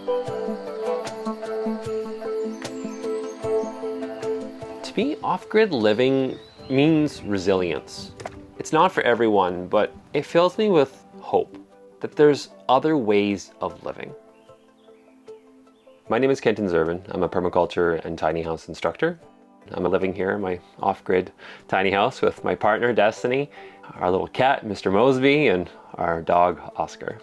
To me, off-grid living means resilience. It's not for everyone, but it fills me with hope that there's other ways of living. My name is Kenton. I'm a permaculture and tiny house instructor. I'm living here in my off-grid tiny house with my partner, Destiny, our little cat, Mr. Mosby, and our dog, Oscar.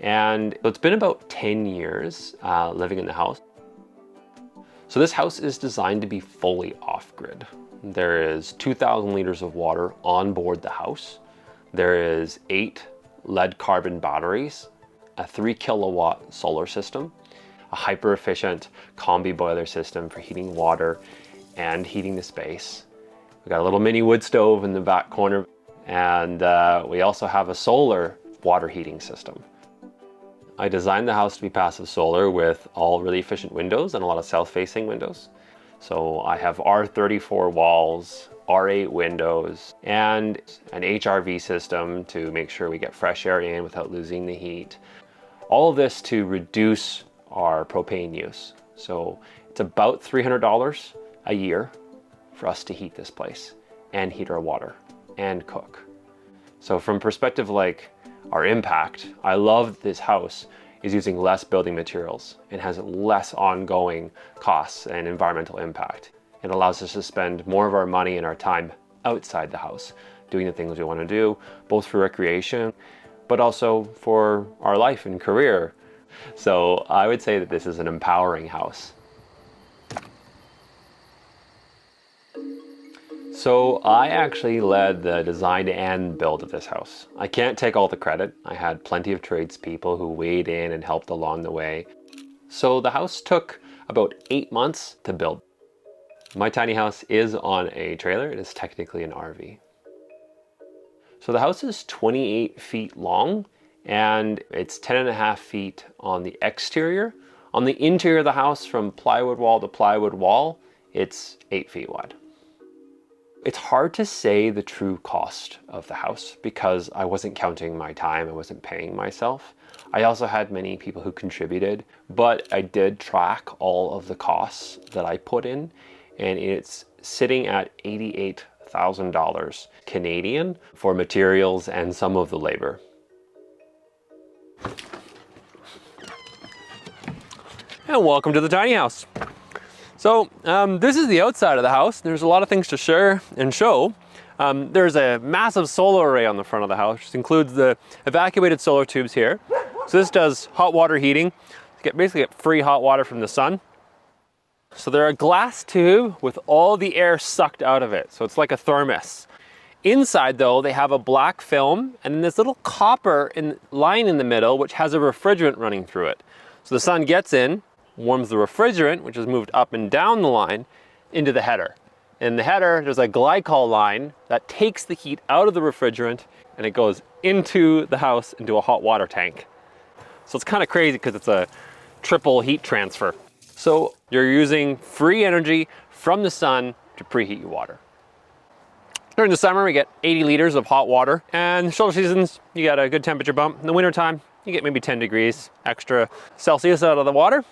And it's been about 10 years living in the house. So this house is designed to be fully off-grid. There is 2,000 liters of water on board the house. There is 8 lead carbon batteries, a 3 kilowatt solar system, a hyper efficient combi boiler system for heating water and heating the space. We got a little mini wood stove in the back corner, and we also have a solar water heating system. I designed the house to be passive solar with all really efficient windows and a lot of south-facing windows. So I have R34 walls, R8 windows, and an HRV system to make sure we get fresh air in without losing the heat. All of this to reduce our propane use. So it's about $300 a year for us to heat this place and heat our water and cook. So from perspective like our impact, I love this house is using less building materials and has less ongoing costs and environmental impact. It allows us to spend more of our money and our time outside the house, doing the things we want to do, both for recreation, but also for our life and career. So I would say that this is an empowering house. So I actually led the design and build of this house. I can't take all the credit. I had plenty of tradespeople who weighed in and helped along the way. So the house took about 8 months to build. My tiny house is on a trailer. It is technically an RV. So the house is 28 feet long and it's 10.5 feet on the exterior. On the interior of the house, from plywood wall to plywood wall, it's 8 feet wide. It's hard to say the true cost of the house because I wasn't counting my time, I wasn't paying myself. I also had many people who contributed, but I did track all of the costs that I put in, and it's sitting at $88,000 Canadian for materials and some of the labor. And welcome to the tiny house. So this is the outside of the house. There's a lot of things to share and show. There's a massive solar array on the front of the house, which includes the evacuated solar tubes here. So this does hot water heating. You basically get free hot water from the sun. So they're a glass tube with all the air sucked out of it. So it's like a thermos. Inside though, they have a black film and then this little copper line in the middle, which has a refrigerant running through it. So the sun gets in, warms the refrigerant, which is moved up and down the line, into the header. In the header, there's a glycol line that takes the heat out of the refrigerant and it goes into the house, into a hot water tank. So it's kind of crazy because it's a triple heat transfer. So you're using free energy from the sun to preheat your water. During the summer, we get 80 liters of hot water, and shoulder seasons, you get a good temperature bump. In the wintertime, you get maybe 10 degrees extra Celsius out of the water.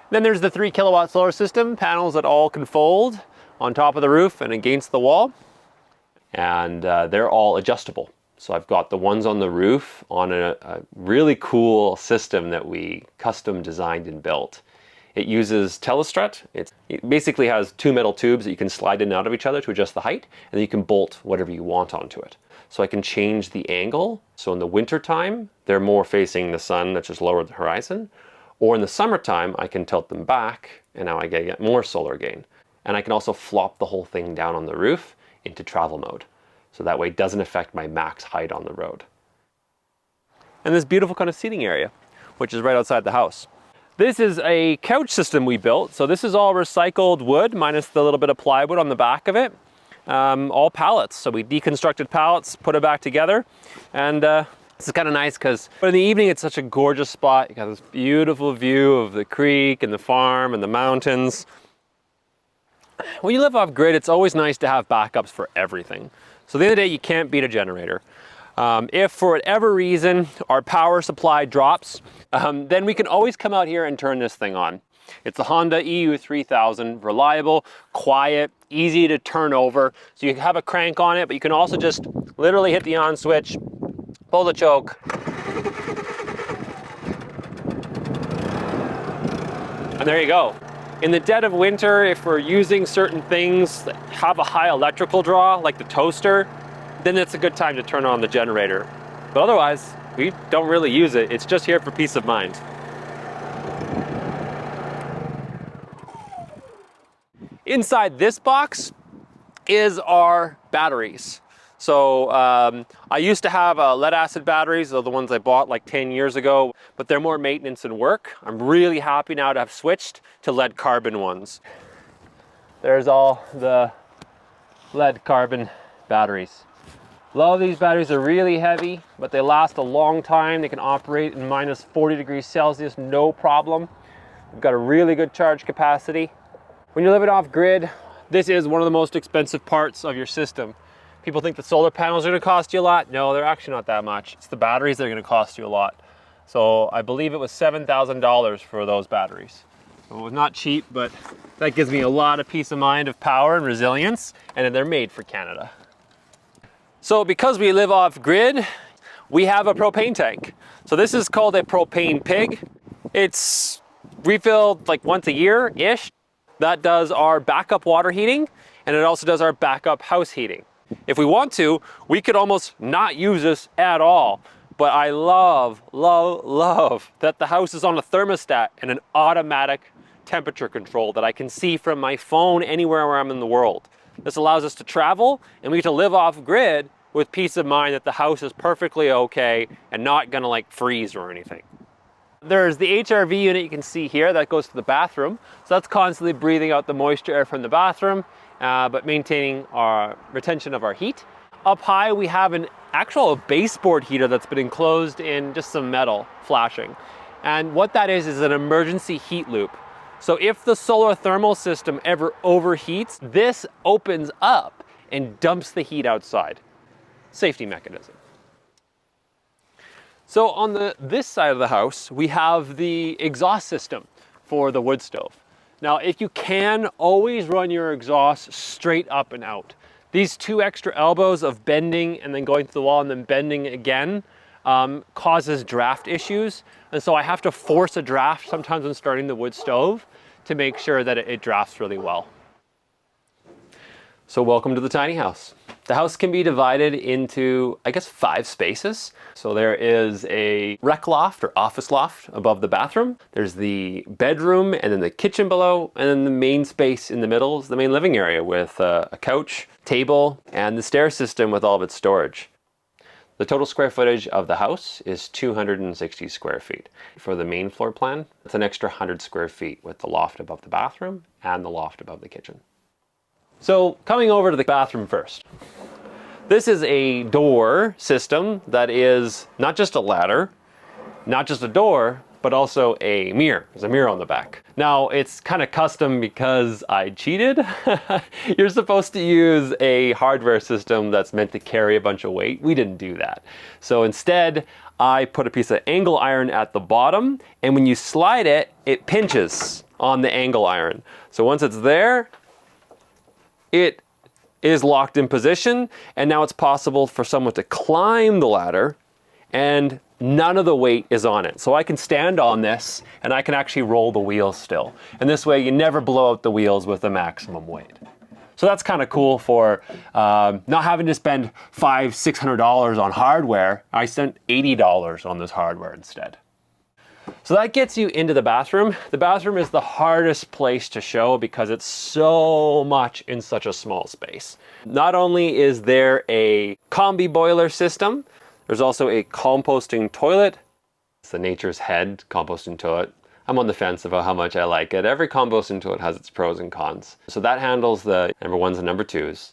Then there's the 3 kilowatt solar system, panels that all can fold on top of the roof and against the wall. And they're all adjustable. So I've got the ones on the roof on a really cool system that we custom designed and built. It uses telestrut. It basically has 2 metal tubes that you can slide in and out of each other to adjust the height, and then you can bolt whatever you want onto it. So I can change the angle. So in the winter time, they're more facing the sun, that's just lower the horizon. Or in the summertime, I can tilt them back, and now I get more solar gain. And I can also flop the whole thing down on the roof into travel mode. So that way it doesn't affect my max height on the road. And this beautiful kind of seating area, which is right outside the house. This is a couch system we built. So this is all recycled wood, minus the little bit of plywood on the back of it. All pallets. So we deconstructed pallets, put it back together, and this is kind of nice because in the evening it's such a gorgeous spot. You got this beautiful view of the creek and the farm and the mountains. When you live off grid, it's always nice to have backups for everything. So at the end of the day, you can't beat a generator. If for whatever reason our power supply drops, then we can always come out here and turn this thing on. It's the Honda EU3000, reliable, quiet, easy to turn over. So you have a crank on it, but you can also just literally hit the on switch, pull the choke, and there you go. In the dead of winter, if we're using certain things that have a high electrical draw, like the toaster, then it's a good time to turn on the generator. But otherwise, we don't really use it. It's just here for peace of mind. Inside this box is our batteries. So I used to have lead acid batteries, those are the ones I bought like 10 years ago, but they're more maintenance and work. I'm really happy now to have switched to lead carbon ones. There's all the lead carbon batteries. Love these batteries. Are really heavy, but they last a long time. They can operate in minus 40 degrees Celsius, no problem. We've got a really good charge capacity. When you're living off grid, this is one of the most expensive parts of your system. People think the solar panels are going to cost you a lot. No, they're actually not that much. It's the batteries that are going to cost you a lot. So I believe it was $7,000 for those batteries. So it was not cheap, but that gives me a lot of peace of mind of power and resilience, and they're made for Canada. So because we live off grid, we have a propane tank. So this is called a propane pig. It's refilled like once a year-ish. That does our backup water heating, and it also does our backup house heating. If we want to, we could almost not use this at all. But I love that the house is on a thermostat and an automatic temperature control that I can see from my phone anywhere where I'm in the world. This allows us to travel, and we get to live off grid with peace of mind that the house is perfectly okay and not gonna like freeze or anything. There's the HRV unit you can see here that goes to the bathroom. So that's constantly breathing out the moisture air from the bathroom, but maintaining our retention of our heat. Up high, we have an actual baseboard heater that's been enclosed in just some metal flashing. And what that is an emergency heat loop. So if the solar thermal system ever overheats, this opens up and dumps the heat outside. Safety mechanism. So on this side of the house, we have the exhaust system for the wood stove. Now, if you can, always run your exhaust straight up and out. These two extra elbows of bending and then going to the wall and then bending again causes draft issues. And so I have to force a draft sometimes when starting the wood stove to make sure that it drafts really well. So welcome to the tiny house. The house can be divided into, I guess, 5 spaces. So there is a rec loft or office loft above the bathroom. There's the bedroom and then the kitchen below. And then the main space in the middle is the main living area with a couch, table, and the stair system with all of its storage. The total square footage of the house is 260 square feet. For the main floor plan, it's an extra 100 square feet with the loft above the bathroom and the loft above the kitchen. So coming over to the bathroom first. This is a door system that is not just a ladder, not just a door, but also a mirror. There's a mirror on the back. Now it's kind of custom because I cheated. You're supposed to use a hardware system that's meant to carry a bunch of weight. We didn't do that. So instead, I put a piece of angle iron at the bottom, and when you slide it, it pinches on the angle iron. So once it's there, it is locked in position, and now it's possible for someone to climb the ladder and none of the weight is on it. So I can stand on this and I can actually roll the wheels still. And this way you never blow out the wheels with the maximum weight. So that's kind of cool for not having to spend $500–600 on hardware. I spent $80 on this hardware instead. So that gets you into the bathroom. The bathroom is the hardest place to show because it's so much in such a small space. Not only is there a combi boiler system, there's also a composting toilet. It's the Nature's Head composting toilet. I'm on the fence about how much I like it. Every composting toilet has its pros and cons. So that handles the number 1s and number 2s.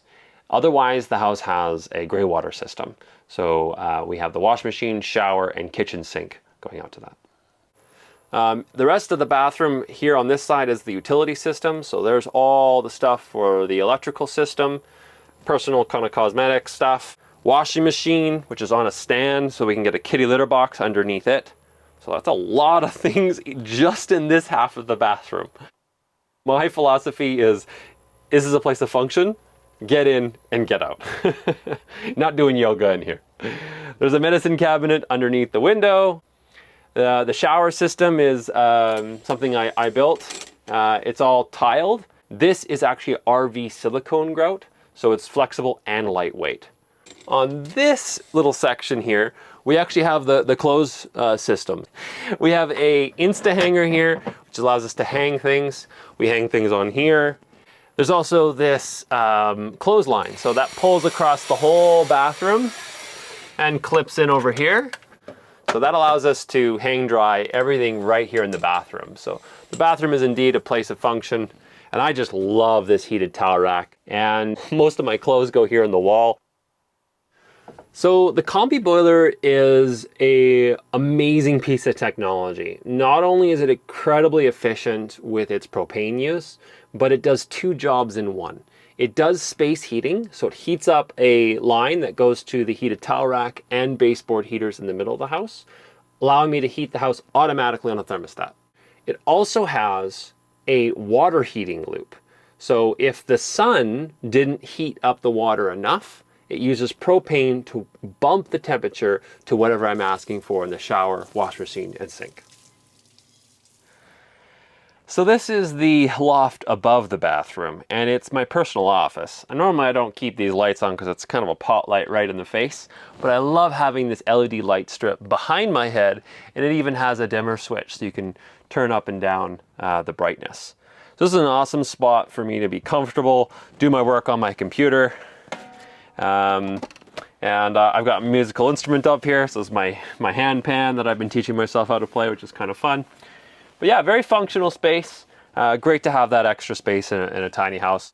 Otherwise, the house has a gray water system. So we have the wash machine, shower, and kitchen sink going out to that. The rest of the bathroom here on this side is the utility system. So there's all the stuff for the electrical system, personal kind of cosmetic stuff. washing machine, which is on a stand so we can get a kitty litter box underneath it. So that's a lot of things just in this half of the bathroom. My philosophy is, this is a place to function, get in and get out. Not doing yoga in here. There's a medicine cabinet underneath the window. The shower system is something I built. It's all tiled. This is actually RV silicone grout, so it's flexible and lightweight. On this little section here, we actually have the clothes system. We have a Insta hanger here, which allows us to hang things. We hang things on here. There's also this clothesline, so that pulls across the whole bathroom and clips in over here. So that allows us to hang dry everything right here in the bathroom. So the bathroom is indeed a place of function, and I just love this heated towel rack. And most of my clothes go here on the wall. So the combi boiler is an amazing piece of technology. Not only is it incredibly efficient with its propane use, but it does two jobs in one. It does space heating, so it heats up a line that goes to the heated towel rack and baseboard heaters in the middle of the house, allowing me to heat the house automatically on a thermostat. It also has a water heating loop. So if the sun didn't heat up the water enough, it uses propane to bump the temperature to whatever I'm asking for in the shower, wash machine, and sink. So this is the loft above the bathroom, and it's my personal office. Normally I don't keep these lights on because it's kind of a pot light right in the face, but I love having this LED light strip behind my head, and it even has a dimmer switch so you can turn up and down the brightness. So this is an awesome spot for me to be comfortable, do my work on my computer. I've got a musical instrument up here, so it's my hand pan that I've been teaching myself how to play, which is kind of fun. But yeah, very functional space. Great to have that extra space in a tiny house.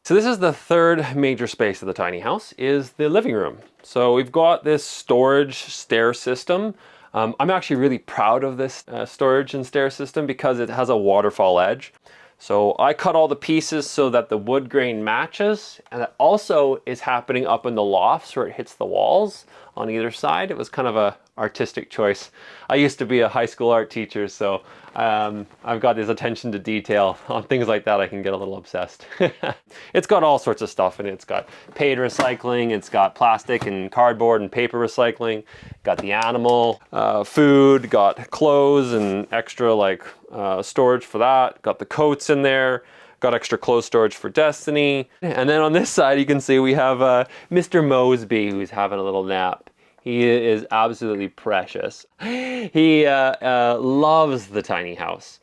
So this is the third major space of the tiny house, is the living room. So we've got this storage stair system. I'm actually really proud of this storage and stair system because it has a waterfall edge. So I cut all the pieces so that the wood grain matches, and that also is happening up in the lofts where it hits the walls on either side. It was kind of a artistic choice. I used to be a high school art teacher, so I've got this attention to detail. On things like that I can get a little obsessed. It's got all sorts of stuff in it. It's got paid recycling, it's got plastic and cardboard and paper recycling, got the animal food, got clothes and extra storage for that, got the coats in there, got extra clothes storage for Destiny. And then on this side you can see we have Mr. Mosby, who's having a little nap. He is absolutely precious. He loves the tiny house.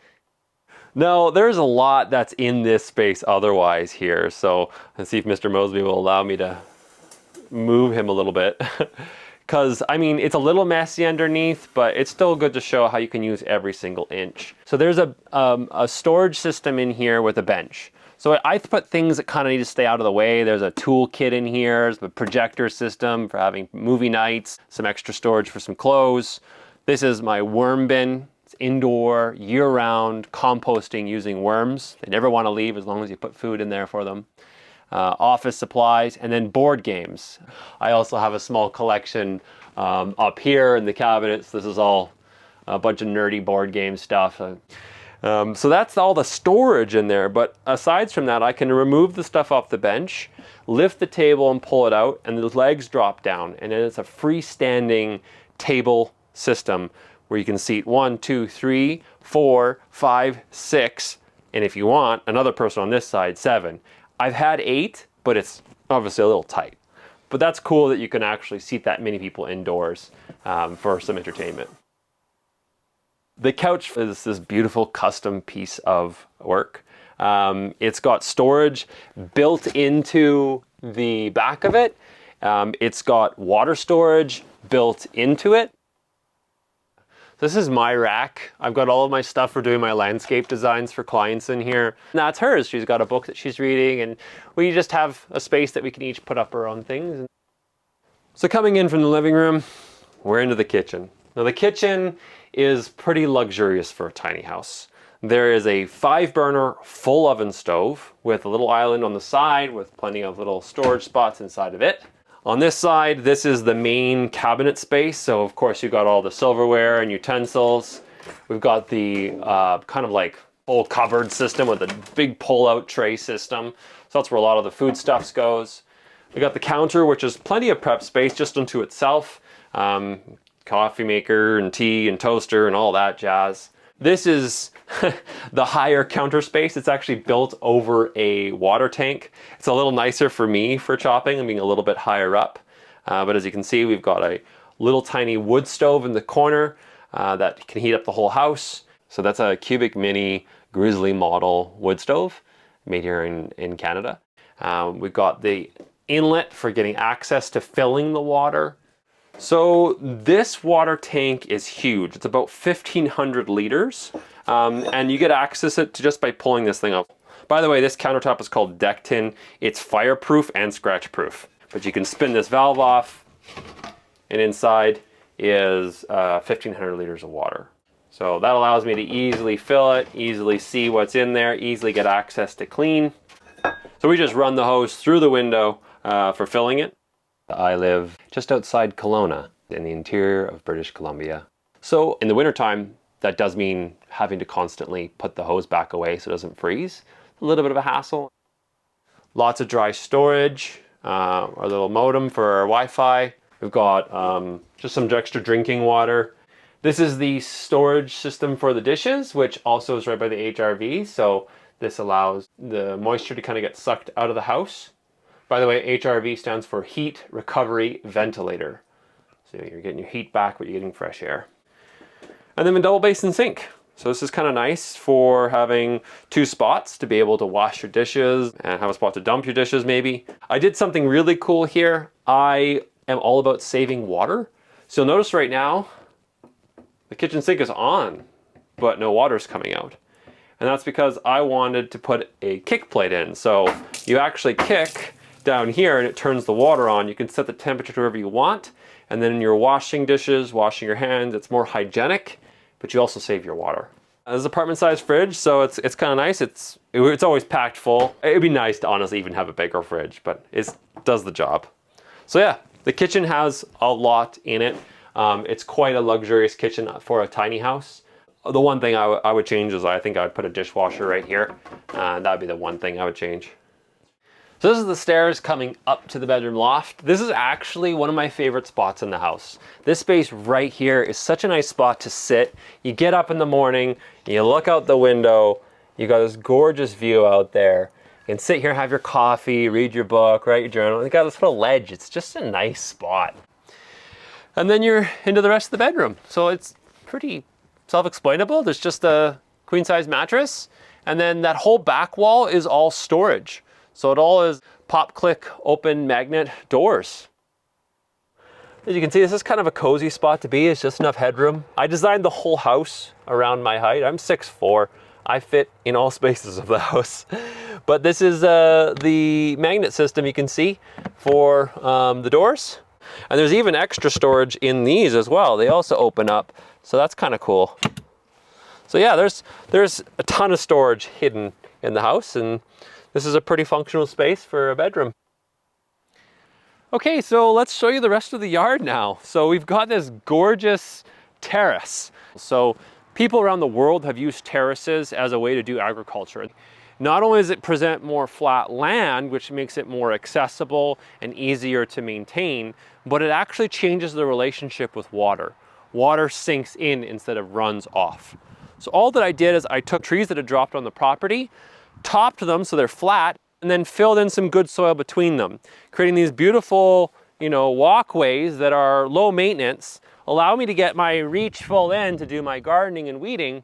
Now, there's a lot that's in this space otherwise here, so let's see if Mr. Mosby will allow me to move him a little bit. Because, I mean, it's a little messy underneath, but it's still good to show how you can use every single inch. So there's a storage system in here with a bench. So I put things that kind of need to stay out of the way. There's a tool kit in here, there's a projector system for having movie nights, some extra storage for some clothes. This is my worm bin. It's indoor, year-round, composting using worms. They never want to leave as long as you put food in there for them. Office supplies, and then board games. I also have a small collection up here in the cabinets. This is all a bunch of nerdy board game stuff. So that's all the storage in there, but aside from that, I can remove the stuff off the bench, lift the table and pull it out, and the legs drop down, and then it's a freestanding table system where you can seat 1, 2, 3, 4, 5, 6, and if you want, another person on this side, 7. I've had 8, but it's obviously a little tight. But that's cool that you can actually seat that many people indoors for some entertainment. The couch is this beautiful custom piece of work. It's got storage built into the back of it. It's got water storage built into it. This is my rack. I've got all of my stuff for doing my landscape designs for clients in here. And that's hers. She's got a book that she's reading, and we just have a space that we can each put up our own things. So coming in from the living room, we're into the kitchen. Now the kitchen is pretty luxurious for a tiny house. There is a 5-burner full oven stove with a little island on the side with plenty of little storage spots inside of it. On this side, this is the main cabinet space. So of course you've got all the silverware and utensils. We've got the kind of like full cupboard system with a big pull-out tray system. So that's where a lot of the foodstuffs goes. We got the counter, which is plenty of prep space just unto itself. Coffee maker and tea and toaster and all that jazz. This is the higher counter space. It's actually built over a water tank. It's a little nicer for me for chopping and being a little bit higher up. But as you can see, we've got a little tiny wood stove in the corner that can heat up the whole house. So that's a Cubic Mini Grizzly model wood stove made here in Canada. We've got the inlet for getting access to filling the water. So this water tank is huge. It's about 1,500 liters, and you get access to just by pulling this thing up. By the way, this countertop is called Kenton. It's fireproof and scratch proof. But you can spin this valve off, and inside is 1,500 liters of water. So that allows me to easily fill it, easily see what's in there, easily get access to clean. So we just run the hose through the window for filling it. I live just outside Kelowna in the interior of British Columbia. So in the wintertime, that does mean having to constantly put the hose back away so it doesn't freeze. A little bit of a hassle. Lots of dry storage, our little modem for our Wi-Fi. We've got just some extra drinking water. This is the storage system for the dishes, which also is right by the HRV. So this allows the moisture to kind of get sucked out of the house. By the way, HRV stands for Heat Recovery Ventilator. So you're getting your heat back, but you're getting fresh air. And then a double basin sink. So this is kind of nice for having two spots to be able to wash your dishes and have a spot to dump your dishes maybe. I did something really cool here. I am all about saving water. So you'll notice right now, the kitchen sink is on, but no water's coming out. And that's because I wanted to put a kick plate in. So you actually kick down here and it turns the water on. You can set the temperature to wherever you want. And then in your washing dishes, washing your hands, it's more hygienic, but you also save your water. This is apartment size fridge, so it's kind of nice. It's always packed full. It'd be nice to honestly even have a bigger fridge, but it does the job. So yeah, the kitchen has a lot in it. It's quite a luxurious kitchen for a tiny house. The one thing I would change is I think I would put a dishwasher right here. That'd be the one thing I would change. So this is the stairs coming up to the bedroom loft. This is actually one of my favorite spots in the house. This space right here is such a nice spot to sit. You get up in the morning, you look out the window, you got this gorgeous view out there. You can sit here, have your coffee, read your book, write your journal. You got this little ledge. It's just a nice spot. And then you're into the rest of the bedroom. So it's pretty self-explainable. There's just a queen size mattress. And then that whole back wall is all storage. So it all is pop, click, open magnet doors. As you can see, this is kind of a cozy spot to be. It's just enough headroom. I designed the whole house around my height. I'm 6'4". I fit in all spaces of the house. But this is the magnet system you can see for the doors. And there's even extra storage in these as well. They also open up. So that's kind of cool. So yeah, there's a ton of storage hidden in the house, and this is a pretty functional space for a bedroom. Okay, so let's show you the rest of the yard now. So we've got this gorgeous terrace. So people around the world have used terraces as a way to do agriculture. Not only does it present more flat land, which makes it more accessible and easier to maintain, but it actually changes the relationship with water. Water sinks in instead of runs off. So all that I did is I took trees that had dropped on the property, topped them so they're flat, and then filled in some good soil between them, creating these beautiful, walkways that are low maintenance, allow me to get my reach full in to do my gardening and weeding.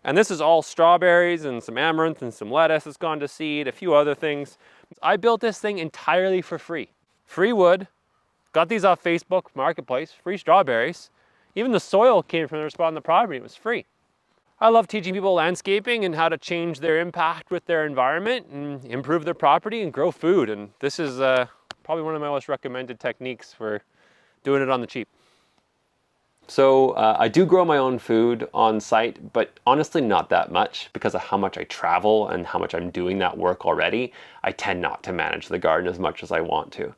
And this is all strawberries and some amaranth and some lettuce that's gone to seed, a few other things. I built this thing entirely for free. Free wood, got these off Facebook Marketplace, free strawberries. Even the soil came from the spot on the property, it was free. I love teaching people landscaping and how to change their impact with their environment and improve their property and grow food. And this is probably one of my most recommended techniques for doing it on the cheap. So I do grow my own food on site, but honestly not that much because of how much I travel and how much I'm doing that work already. I tend not to manage the garden as much as I want to.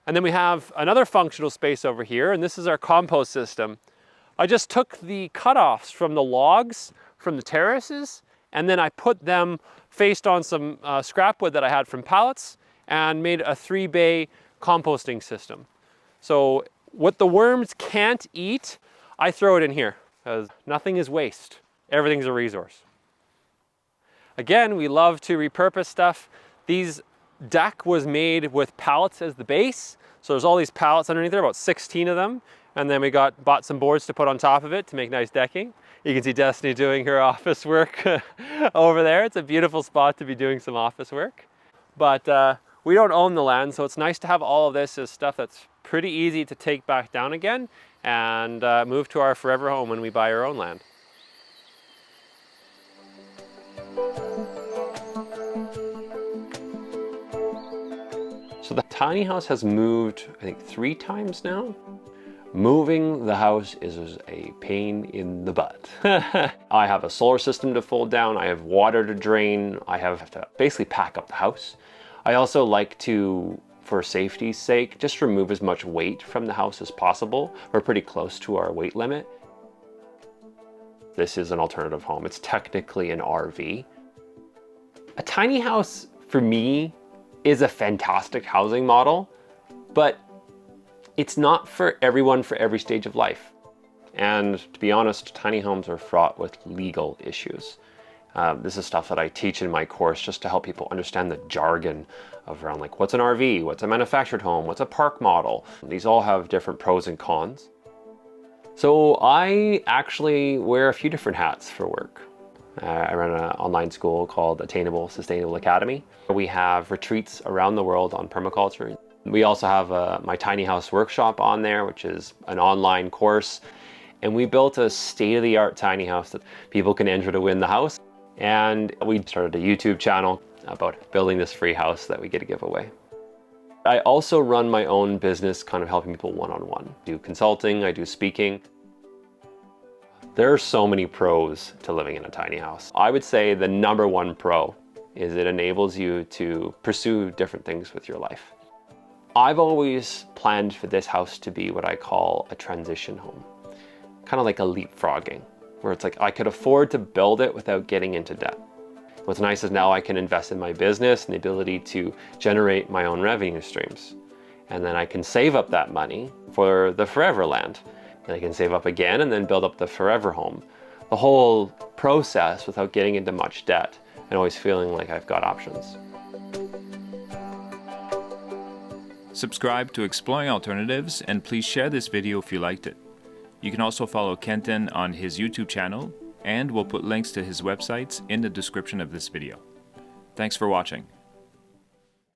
And then we have another functional space over here, and this is our compost system. I just took the cutoffs from the logs from the terraces, and then I put them faced on some scrap wood that I had from pallets and made a 3-bay composting system. So what the worms can't eat, I throw it in here, because nothing is waste. Everything's a resource. Again, we love to repurpose stuff. These deck was made with pallets as the base. So there's all these pallets underneath there, about 16 of them. And then we bought some boards to put on top of it to make nice decking. You can see Destiny doing her office work over there. It's a beautiful spot to be doing some office work. But we don't own the land, so it's nice to have all of this as stuff that's pretty easy to take back down again and move to our forever home when we buy our own land. So the tiny house has moved, I think, 3 times now. Moving the house is a pain in the butt. I have a solar system to fold down, I have water to drain, I have to basically pack up the house. I also like to, for safety's sake, just remove as much weight from the house as possible. We're pretty close to our weight limit. This is an alternative home. It's technically an RV. A tiny house, for me, is a fantastic housing model, but it's not for everyone for every stage of life. And to be honest, tiny homes are fraught with legal issues. This is stuff that I teach in my course just to help people understand the jargon of around like what's an RV, what's a manufactured home, what's a park model. These all have different pros and cons. So I actually wear a few different hats for work. I run an online school called Attainable Sustainable Academy. We have retreats around the world on permaculture. We also have my tiny house workshop on there, which is an online course. And we built a state-of-the-art tiny house that people can enter to win the house. And we started a YouTube channel about building this free house that we get to give away. I also run my own business, kind of helping people one-on-one. I do consulting, I do speaking. There are so many pros to living in a tiny house. I would say the #1 pro is it enables you to pursue different things with your life. I've always planned for this house to be what I call a transition home. Kind of like a leapfrogging, where it's like I could afford to build it without getting into debt. What's nice is now I can invest in my business and the ability to generate my own revenue streams. And then I can save up that money for the forever land. And I can save up again and then build up the forever home. The whole process without getting into much debt and always feeling like I've got options. Subscribe to Exploring Alternatives and please share this video if you liked it. You can also follow Kenton on his YouTube channel, and we'll put links to his websites in the description of this video. Thanks for watching.